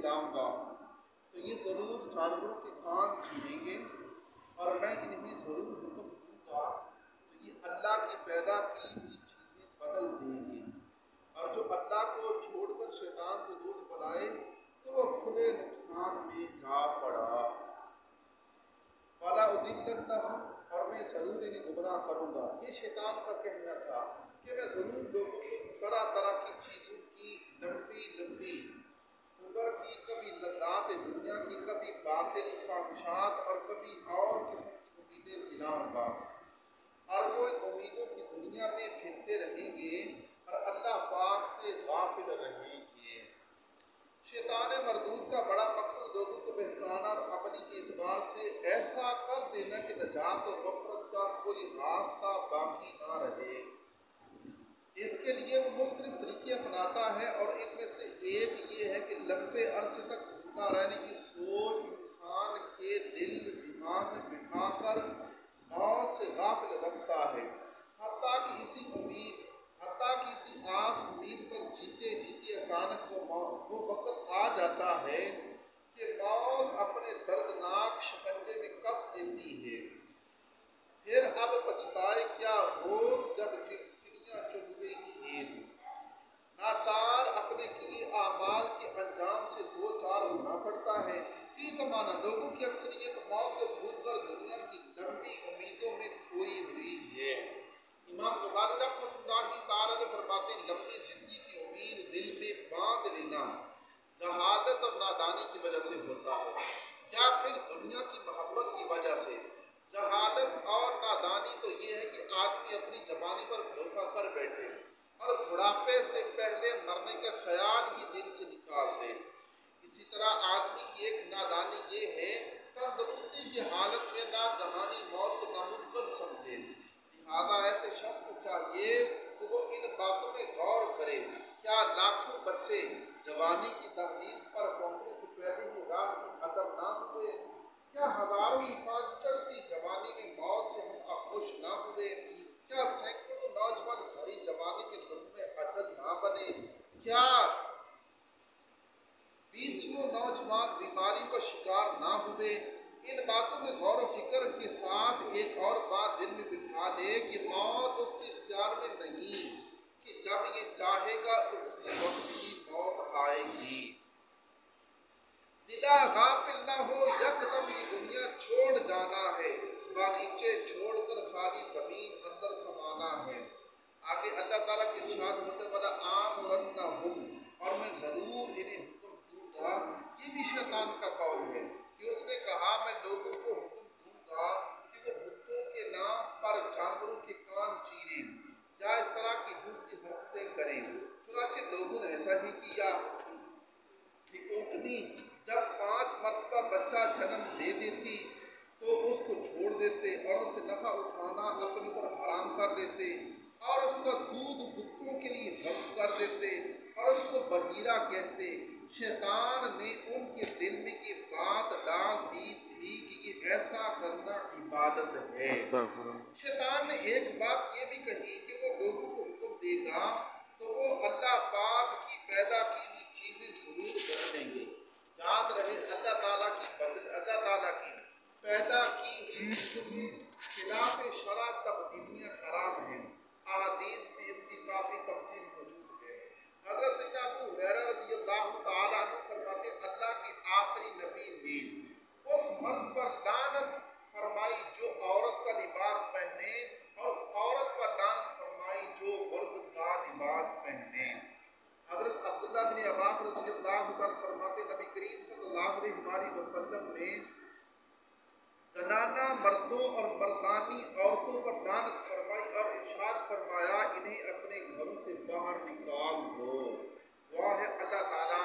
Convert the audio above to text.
دلاؤں گا تو یہ ضرور جانوروں کے کان چیریں گے، اور میں انہیں ضرور حکم دوں گا تو یہ اللہ کی پیدا کی ہوئی چیزیں بدل دیں گے، اور جو اللہ کو چھوڑ کر شیطان کو دوست بنائے تو وہ کھلے نقصان میں جا پڑا۔ وَلَأُضِلَّنَّهُمْ، اور میں ضرور انہیں گمراہ کروں گا۔ یہ شیطان کا کہنا تھا کہ میں ضرور لوگوں کو طرح طرح کی چیزوں کی لمبی لمبی عمر کی، کبھی لذات دنیا کی، کبھی باطل خواہشات، اور کبھی اور قسم کی امیدیں دلاؤں گا، اور وہ ان امیدوں کی دنیا میں پھرتے رہیں گے اور اللہ پاک سے غافل رہیں گے۔ شیطان مردود کا بڑا مقصد لوگوں کو بہکانا اور اپنی اعتبار سے ایسا کر دینا کہ نجات و غفرت کا کوئی راستہ باقی نہ رہے۔ اس کے لیے وہ مختلف طریقے اپناتا ہے، اور ان میں سے ایک یہ ہے کہ لمبے عرصے تک زندہ رہنے کی سوچ انسان کے دل دماغ میں بٹھا کر موت سے غافل رکھتا ہے، حتیٰ کہ اسی آس امید پر جیتے جیتے اچانک وہ وقت آ جاتا ہے کہ موت اپنے دردناک شکنجے میں کس لیتی ہے۔ پھر اب پچھتائے کیا ہو جب چڑیاں چگ گئی کھیت، ناچار اپنے کیے اعمال کے انجام سے دو چار ہونا پڑتا ہے۔ فی زمانہ لوگوں کی اکثریت موت کو بھول کر دنیا کی لمبی امیدوں میں کھوئی ہوئی ہے۔ امام غزالی رحمۃ اللہ تعالی نے فرماتے ہیں، لمبی زندگی کی امید دل میں باندھ لینا جہالت اور نادانی کی وجہ سے ہوتا ہے، یا پھر دنیا کی محبت کی وجہ سے۔ جہالت اور نادانی تو یہ ہے کہ آدمی اپنی جوانی پر بھروسہ کر بیٹھے اور بڑھاپے سے پہلے مرنے کا خیال ہی دل سے نکال دے۔ اسی طرح آدمی کی ایک نادانی یہ ہے تندرستی کی حالت میں ناگہانی موت کو ناممکن سمجھے۔ لہٰذا ایسے شخص کو چاہیے کہ وہ ان باتوں میں غور کرے۔ کیا لاکھوں بچے جوانی کی دہلیز پر پہنچنے سے پہلے ہی راہ کی عزم نہ ہوئے؟ کیا ہزاروں انسان چڑھتی جوانی میں موت سے آغوش نہ ہوئے؟ کیا سینکڑوں نوجوان بھری جوانی کے لقمے اجل نہ بنے؟ کیا بیسوں نوجوان بیماری کا شکار نہ ہوئے؟ ان باتوں میں غور و فکر کے ساتھ ایک اور بات دل میں بٹھا لے کہ موت اس کے اختیار میں نہیں، کہ جب یہ چاہے گا تو اسی وقت ہی موت آئے گی۔ دلا غافل نہ ہو، یکدم یہ دنیا چھوڑ جانا ہے، باغیچے چھوڑ کر خالی زمین اندر سمانا ہے۔ آگے اللہ تعالیٰ کے ارشاد ہوتے وَلَآمُرَنَّهُمْ، اور میں ضرور انہیں حکم دوں گا۔ یہ بھی شیطان کا قول ہے کہ اس نے کہا میں لوگوں کو حکم دوں گا کہ وہ بتوں کے نام پر جانوروں کے کان چیریں یا اس طرح کی دوسری حرکتیں کریں۔ چنانچہ لوگوں نے ایسا ہی کیا کہ اونٹنی جب 5 مرتبہ بچہ جنم دے دیتی تو اس کو چھوڑ دیتے اور اس سے نفع اٹھانا اپنے اوپر حرام کر دیتے، اور اس کا دودھ بتوں کے لیے وقف کر دیتے اور اس کو بحیرہ کہتے۔ شیطان نے ان کے دل میں یہ بات ڈال دی تھی کہ یہ ایسا کرنا عبادت ہے۔ شیطان نے ایک بات یہ بھی کہی کہ وہ لوگوں کو حکم دے گا تو وہ اللہ پاک کی پیدا کی ہوئی چیزیں ضرور بدلیں گے۔ یاد رہے اللہ تعالیٰ کی پیدا کی ہوئی چیزوں خلاف شرع تبدیلیاں حرام ہیں۔ احادیث میں اس کی کافی تفصیل موجود ہے۔ حضرت سیدنا ابو ہریرہ رضی اللہ تعالیٰ عنہ فرماتے ہیں، اللہ کے آخری نبی نے اس مرد پر لعنت فرمائی جو عورت کا لباس پہنے، اور اس عورت پر لعنت فرمائی جو مرد کا لباس پہنے۔ حضرت عبداللہ بن عباس رضی اللہ عنہ فرماتے ہیں، نبی کریم صلی اللہ علیہ وسلم نے زنانہ مردوں اور مردانی عورتوں پر لعنت فرمائی اور ارشاد فرمایا انہیں اپنے گھروں سے باہر نکال دو۔ دعا ہے اللہ تعالیٰ